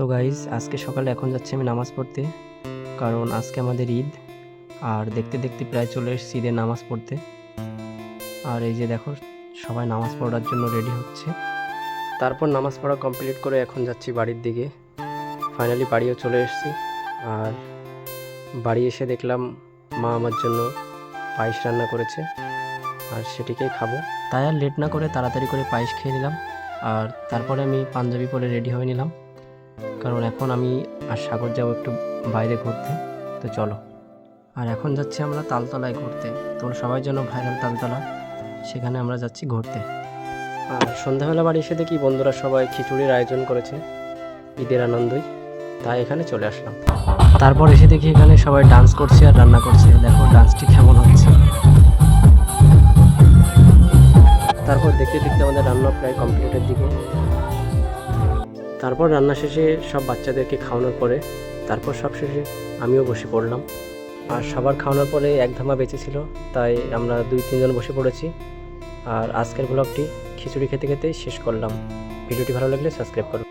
তো গাইজ আজকে সকালে এখন যাচ্ছি আমি নামাজ পড়তে, কারণ আজকে আমাদের ঈদ। আর দেখতে দেখতে প্রায় চলে এসেছি ঈদের নামাজ পড়তে। আর এই যে দেখো সবাই নামাজ পড়ার জন্য রেডি হচ্ছে। তারপর নামাজ পড়া কমপ্লিট করে এখন যাচ্ছি বাড়ির দিকে। ফাইনালি বাড়িও চলে এসেছি। আর বাড়ি এসে দেখলাম মা আমার জন্য পায়েস রান্না করেছে, আর সেটিকেই খাবো। তাই আর লেট না করে তাড়াতাড়ি করে পায়েস খেয়ে নিলাম। আর তারপরে আমি পাঞ্জাবি পরে রেডি হয়ে নিলাম, কারণ এখন আমি আর সাগর যাবো একটু বাইরে ঘুরতে। তো চলো। আর এখন যাচ্ছি আমরা তালতলায় ঘুরতে। তোমরা সবাই যেন ভাইরাল তালতলা, সেখানে আমরা যাচ্ছি ঘুরতে। আর সন্ধ্যাবেলা বাড়ি এসে দেখি বন্ধুরা সবাই খিচুড়ির আয়োজন করেছে ঈদের আনন্দই, তাই এখানে চলে আসলাম। তারপর এসে দেখি এখানে সবাই ডান্স করছে আর রান্না করছে। দেখো ডান্সটি কেমন হচ্ছে। তারপর দেখতে দেখতে আমাদের রান্না প্রায় কমপ্লিটের দিকে। তারপর রান্না শেষে সব বাচ্চাদেরকে খাওয়ানোর পরে তারপর সব শেষে আমিও বসে পড়লাম। আর সবার খাওয়ানোর পরে এক ধামা বেঁচেছিল, তাই আমরা 2-3 জন বসে পড়েছি। আর আজকের ব্লগটি খিচুড়ি খেতে খেতেই শেষ করলাম। ভিডিওটি ভালো লাগলে সাবস্ক্রাইব করুন।